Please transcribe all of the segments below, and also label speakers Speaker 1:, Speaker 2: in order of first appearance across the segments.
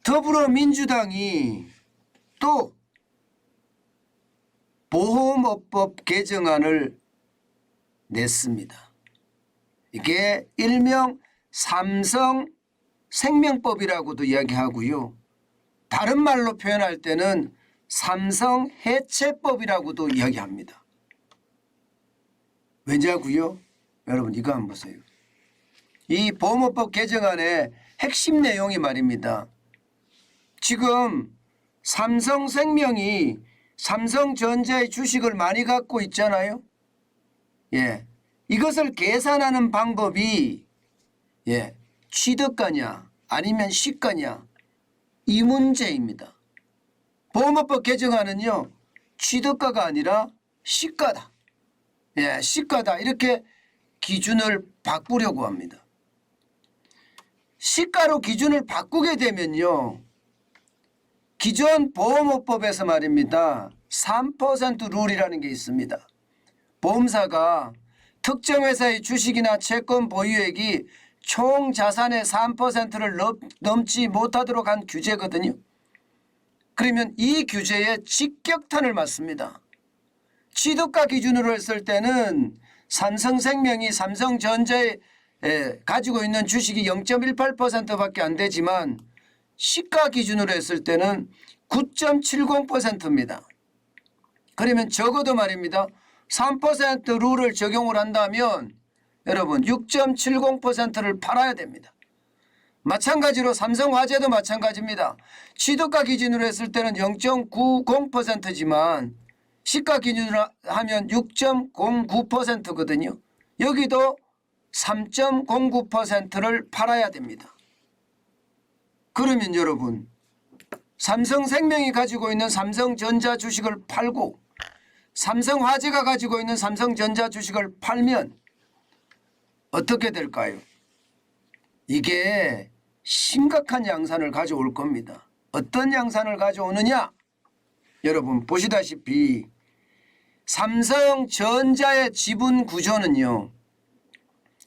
Speaker 1: 더불어민주당이 또 보험업법 개정안을 냈습니다. 이게 일명 삼성생명법이라고도 이야기하고요. 다른 말로 표현할 때는 삼성해체법이라고도 이야기합니다. 왜냐고요? 여러분 이거 한번 보세요. 이 보험업법 개정안의 핵심 내용이 말입니다. 지금 삼성생명이 삼성전자의 주식을 많이 갖고 있잖아요. 예, 이것을 계산하는 방법이 취득가냐 아니면 시가냐 이 문제입니다. 보험업법 개정안은요 취득가가 아니라 시가다. 시가다 이렇게 기준을 바꾸려고 합니다. 시가로 기준을 바꾸게 되면요 기존 보험업법에서 말입니다 3% 룰이라는 게 있습니다. 보험사가 특정 회사의 주식이나 채권 보유액이 총 자산의 3%를 넘지 못하도록 한 규제거든요. 그러면 이 규제에 직격탄을 맞습니다. 취득가 기준으로 했을 때는 삼성생명이 삼성전자에 가지고 있는 주식이 0.18%밖에 안 되지만 시가 기준으로 했을 때는 9.70%입니다. 그러면 적어도 말입니다. 3% 룰을 적용을 한다면 여러분 6.70%를 팔아야 됩니다. 마찬가지로 삼성화재도 마찬가지입니다. 취득가 기준으로 했을 때는 0.90%지만 시가 기준으로 하면 6.09%거든요. 여기도 3.09%를 팔아야 됩니다. 그러면 여러분 삼성생명이 가지고 있는 삼성전자 주식을 팔고 삼성화재가 가지고 있는 삼성전자 주식을 팔면 어떻게 될까요? 이게 심각한 양산을 가져올 겁니다. 어떤 양산을 가져오느냐? 여러분 보시다시피 삼성전자의 지분 구조는요.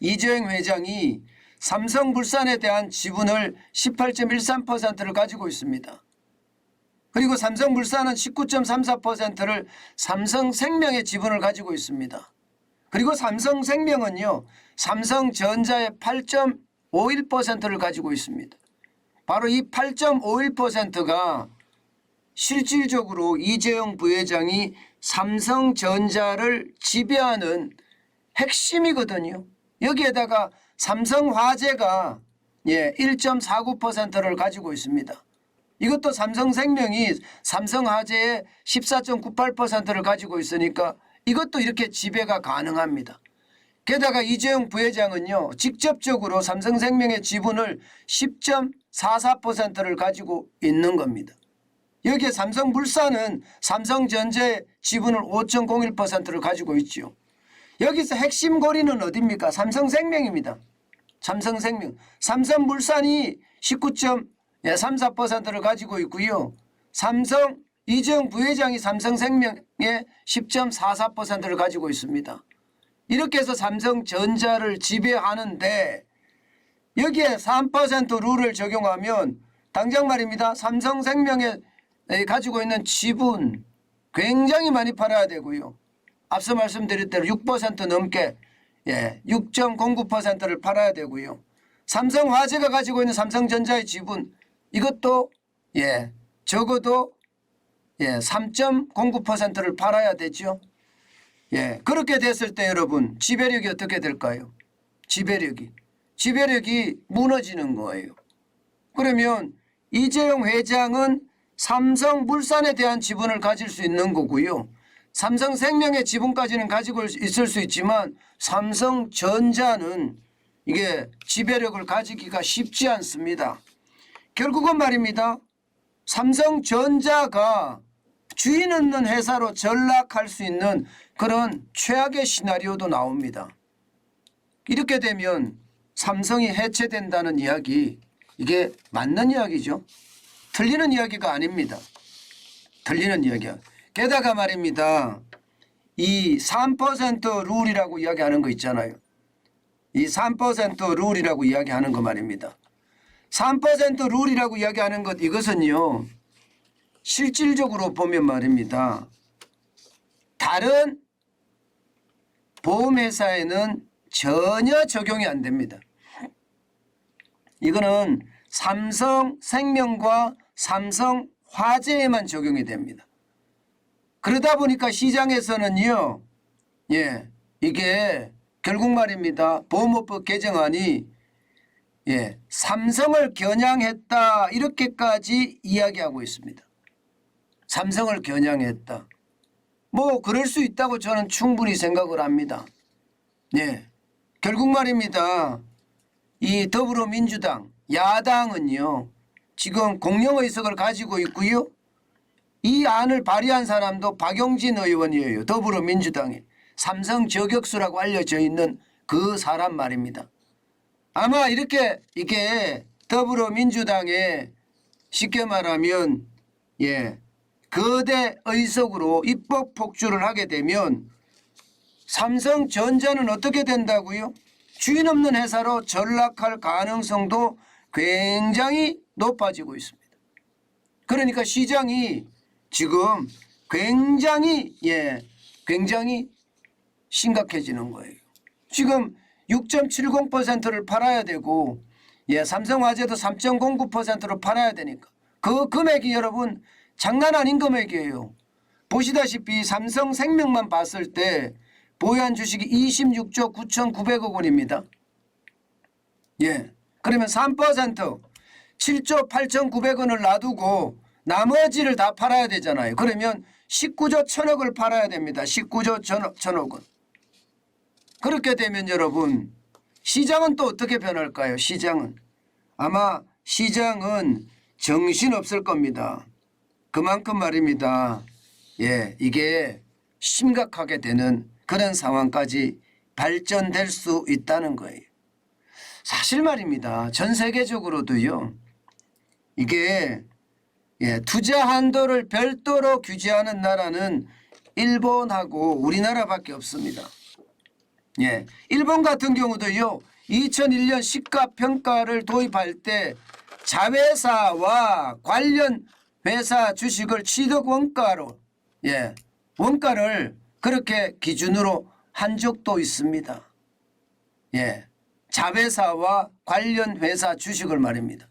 Speaker 1: 이재용 회장이 삼성물산에 대한 지분을 18.13%를 가지고 있습니다. 그리고 삼성물산은 19.34%를 삼성생명의 지분을 가지고 있습니다. 그리고 삼성생명은요. 삼성전자의 8.51%를 가지고 있습니다. 바로 이 8.51%가 실질적으로 이재용 부회장이 삼성전자를 지배하는 핵심이거든요. 여기에다가 삼성화재가 1.49%를 가지고 있습니다. 이것도 삼성생명이 삼성화재의 14.98%를 가지고 있으니까 이것도 이렇게 지배가 가능합니다. 게다가 이재용 부회장은요. 직접적으로 삼성생명의 지분을 10.44%를 가지고 있는 겁니다. 여기에 삼성물산은 삼성전자의 지분을 5.01%를 가지고 있죠. 여기서 핵심 고리는 어디입니까? 삼성생명입니다. 삼성생명. 삼성물산이 19.34%를 가지고 있고요. 이재용 부회장이 삼성생명의 10.44%를 가지고 있습니다. 이렇게 해서 삼성전자를 지배하는데 여기에 3% 룰을 적용하면 당장 말입니다. 삼성생명에 가지고 있는 지분 굉장히 많이 팔아야 되고요. 앞서 말씀드린 대로 6% 넘게 6.09%를 팔아야 되고요. 삼성화재가 가지고 있는 삼성전자의 지분 이것도 적어도 3.09%를 팔아야 되죠. 그렇게 됐을 때 여러분 지배력이 어떻게 될까요? 지배력이 무너지는 거예요. 그러면 이재용 회장은 삼성물산에 대한 지분을 가질 수 있는 거고요. 삼성생명의 지분까지는 가지고 있을 수 있지만 삼성전자는 이게 지배력을 가지기가 쉽지 않습니다. 결국은 말입니다. 삼성전자가 주인 없는 회사로 전락할 수 있는 그런 최악의 시나리오도 나옵니다. 이렇게 되면 삼성이 해체된다는 이야기 이게 맞는 이야기죠. 틀리는 이야기가 아닙니다. 틀리는 이야기야. 게다가 말입니다. 이 3% 룰이라고 이야기하는 거 있잖아요. 이 3% 룰이라고 이야기하는 거 말입니다. 3% 룰이라고 이야기하는 것, 이것은요 실질적으로 보면 말입니다. 다른 보험회사에는 전혀 적용이 안 됩니다. 이거는 삼성생명과 삼성화재에만 적용이 됩니다. 그러다 보니까 시장에서는요, 이게 결국 말입니다. 보험업법 개정안이 삼성을 겨냥했다 이렇게까지 이야기하고 있습니다. 삼성을 겨냥했다. 뭐 그럴 수 있다고 저는 충분히 생각을 합니다. 결국 말입니다. 이 더불어민주당 야당은요 지금 공영의석을 가지고 있고요. 이 안을 발의한 사람도 박용진 의원이에요. 더불어민주당에 삼성 저격수라고 알려져 있는 그 사람 말입니다. 아마 이렇게 이게 더불어민주당에 쉽게 말하면 거대 의석으로 입법 폭주를 하게 되면 삼성전자는 어떻게 된다고요? 주인 없는 회사로 전락할 가능성도 굉장히 높아지고 있습니다. 그러니까 시장이 지금 굉장히 심각해지는 거예요. 지금 6.70%를 팔아야 되고 삼성화재도 3.09%로 팔아야 되니까 그 금액이 여러분 장난 아닌 금액이에요. 보시다시피 삼성생명만 봤을 때 보유한 주식이 26조 9,900억 원입니다. 그러면 3% 7조 8,900원을 놔두고 나머지를 다 팔아야 되잖아요. 그러면 19조 1,000억을 팔아야 됩니다. 19조 1,000억 원. 그렇게 되면 여러분 시장은 또 어떻게 변할까요? 시장은 아마 시장은 정신없을 겁니다. 그만큼 말입니다. 이게 심각하게 되는 그런 상황까지 발전될 수 있다는 거예요. 사실 말입니다. 전 세계적으로도요. 이게 투자 한도를 별도로 규제하는 나라는 일본하고 우리나라밖에 없습니다. 일본 같은 경우도요. 2001년 시가평가를 도입할 때 자회사와 관련 회사 주식을 취득 원가로 원가를 그렇게 기준으로 한 적도 있습니다. 자회사와 관련 회사 주식을 말입니다.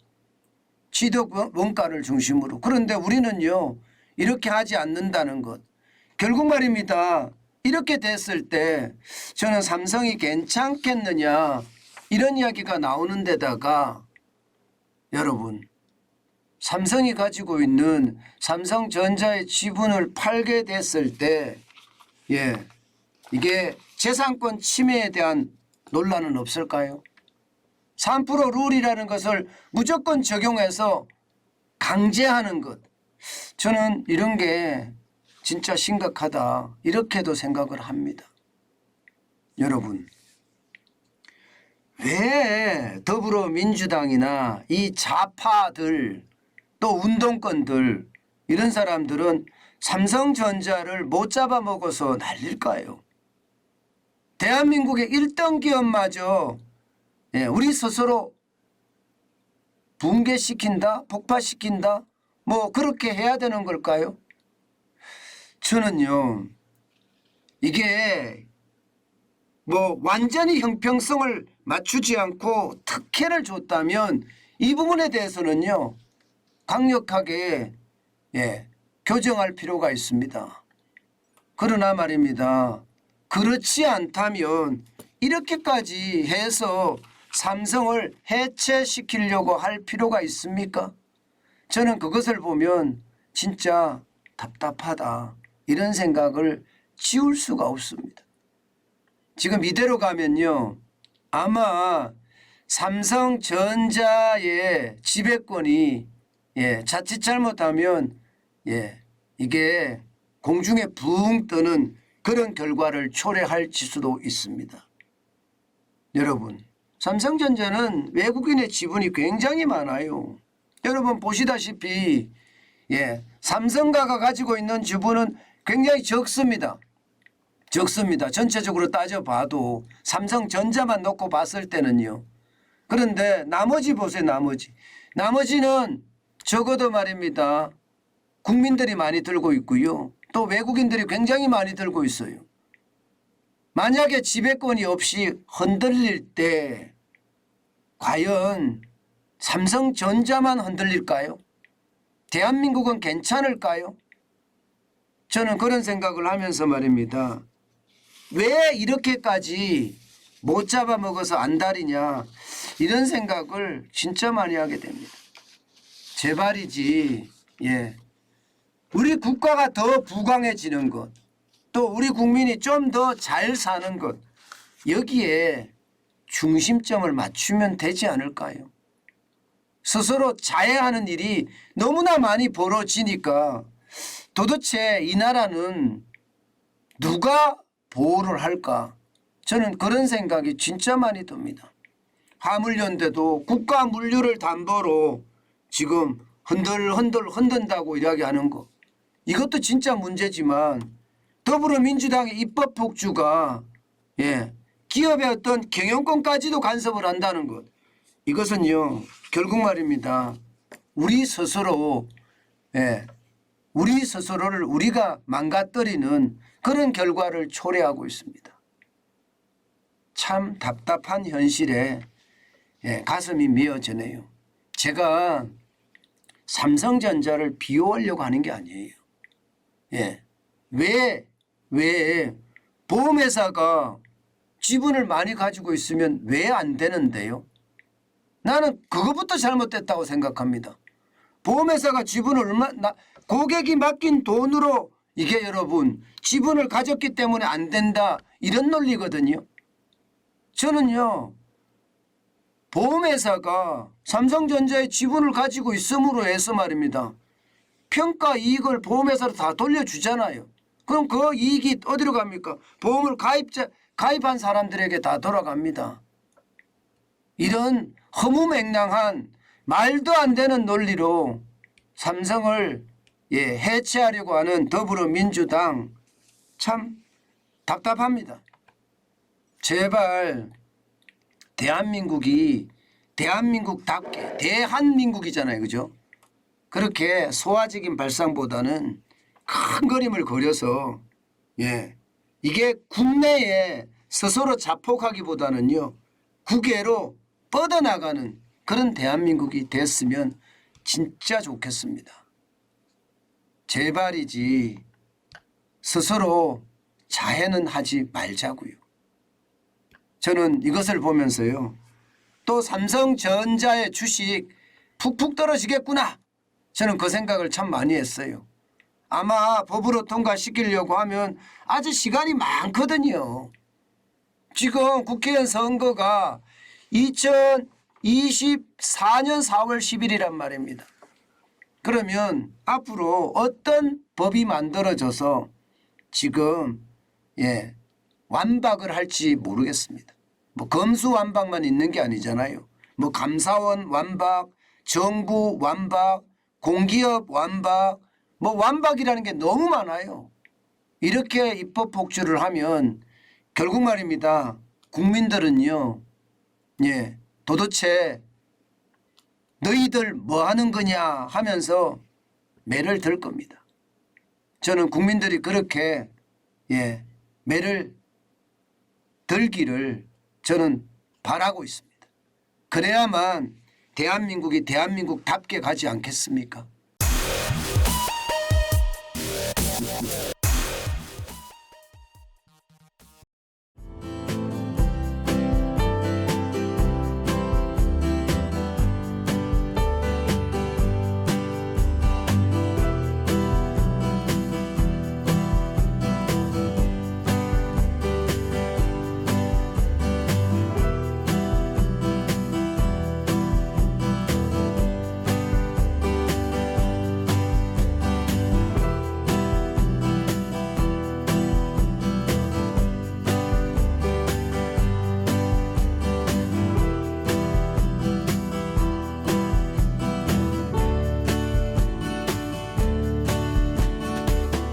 Speaker 1: 취득 원가를 중심으로. 그런데 우리는요 이렇게 하지 않는다는 것. 결국 말입니다. 이렇게 됐을 때 저는 삼성이 괜찮겠느냐 이런 이야기가 나오는 데다가 여러분 삼성이 가지고 있는 삼성전자의 지분을 팔게 됐을 때 이게 재산권 침해에 대한 논란은 없을까요? 3% 룰이라는 것을 무조건 적용해서 강제하는 것. 저는 이런 게 진짜 심각하다 이렇게도 생각을 합니다. 여러분 왜 더불어민주당이나 이 좌파들 또 운동권들 이런 사람들은 삼성전자를 못 잡아먹어서 난릴까요? 대한민국의 1등 기업마저 우리 스스로 붕괴시킨다 폭파시킨다 뭐 그렇게 해야 되는 걸까요? 저는요 이게 뭐 완전히 형평성을 맞추지 않고 특혜를 줬다면 이 부분에 대해서는요 강력하게 교정할 필요가 있습니다. 그러나 말입니다. 그렇지 않다면 이렇게까지 해서 삼성을 해체시키려고 할 필요가 있습니까? 저는 그것을 보면 진짜 답답하다 이런 생각을 지울 수가 없습니다. 지금 이대로 가면요 아마 삼성전자의 지배권이 자칫 잘못하면 이게 공중에 붕 뜨는 그런 결과를 초래할 수도 있습니다. 여러분 삼성전자는 외국인의 지분이 굉장히 많아요. 여러분 보시다시피 삼성가가 가지고 있는 지분은 굉장히 적습니다. 전체적으로 따져봐도 삼성전자만 놓고 봤을 때는요. 그런데 나머지 보세요. 나머지는 적어도 말입니다. 국민들이 많이 들고 있고요. 또 외국인들이 굉장히 많이 들고 있어요. 만약에 지배권이 없이 흔들릴 때 과연 삼성전자만 흔들릴까요? 대한민국은 괜찮을까요? 저는 그런 생각을 하면서 말입니다. 왜 이렇게까지 못 잡아먹어서 안달이냐 이런 생각을 진짜 많이 하게 됩니다. 제발이지. 예. 우리 국가가 더 부강해지는 것, 또 우리 국민이 좀 더 잘 사는 것, 여기에 중심점을 맞추면 되지 않을까요? 스스로 자해하는 일이 너무나 많이 벌어지니까 도대체 이 나라는 누가 보호를 할까? 저는 그런 생각이 진짜 많이 듭니다. 화물연대도 국가 물류를 담보로 지금 흔든다고 이야기하는 거. 이것도 진짜 문제지만 더불어민주당의 입법 폭주가 기업의 어떤 경영권까지도 간섭을 한다는 것. 이것은요 결국 말입니다. 우리 스스로를 우리가 망가뜨리는 그런 결과를 초래하고 있습니다. 참 답답한 현실에 가슴이 미어지네요. 제가 삼성전자를 비호하려고 하는 게 아니에요. 왜 보험회사가 지분을 많이 가지고 있으면 왜 안 되는데요? 나는 그것부터 잘못됐다고 생각합니다. 보험회사가 지분을 고객이 맡긴 돈으로 이게 여러분 지분을 가졌기 때문에 안 된다 이런 논리거든요. 저는요 보험회사가 삼성전자의 지분을 가지고 있음으로 해서 말입니다. 평가 이익을 보험회사로 다 돌려주잖아요. 그럼 그 이익이 어디로 갑니까? 보험을 가입한 사람들에게 다 돌아갑니다. 이런 허무맹랑한 말도 안 되는 논리로 삼성을 해체하려고 하는 더불어민주당 참 답답합니다. 제발 대한민국답게 대한민국이잖아요. 그죠? 그렇게 소화적인 발상보다는 큰 그림을 그려서 이게 국내에 스스로 자폭하기보다는요 국외로 뻗어나가는 그런 대한민국이 됐으면 진짜 좋겠습니다. 제발이지 스스로 자해는 하지 말자고요. 저는 이것을 보면서요 또 삼성전자의 주식 푹푹 떨어지겠구나 저는 그 생각을 참 많이 했어요. 아마 법으로 통과시키려고 하면 아직 시간이 많거든요. 지금 국회의원 선거가 2024년 4월 10일이란 말입니다. 그러면 앞으로 어떤 법이 만들어져서 지금 완박을 할지 모르겠습니다. 뭐 검수완박만 있는 게 아니잖아요. 뭐 감사원 완박, 정부 완박, 공기업 완박, 뭐 완박이라는 게 너무 많아요. 이렇게 입법 폭주를 하면 결국 말입니다. 국민들은요. 도대체 너희들 뭐 하는 거냐 하면서 매를 들 겁니다. 저는 국민들이 그렇게 매를 들기를 저는 바라고 있습니다. 그래야만 대한민국이 대한민국답게 가지 않겠습니까?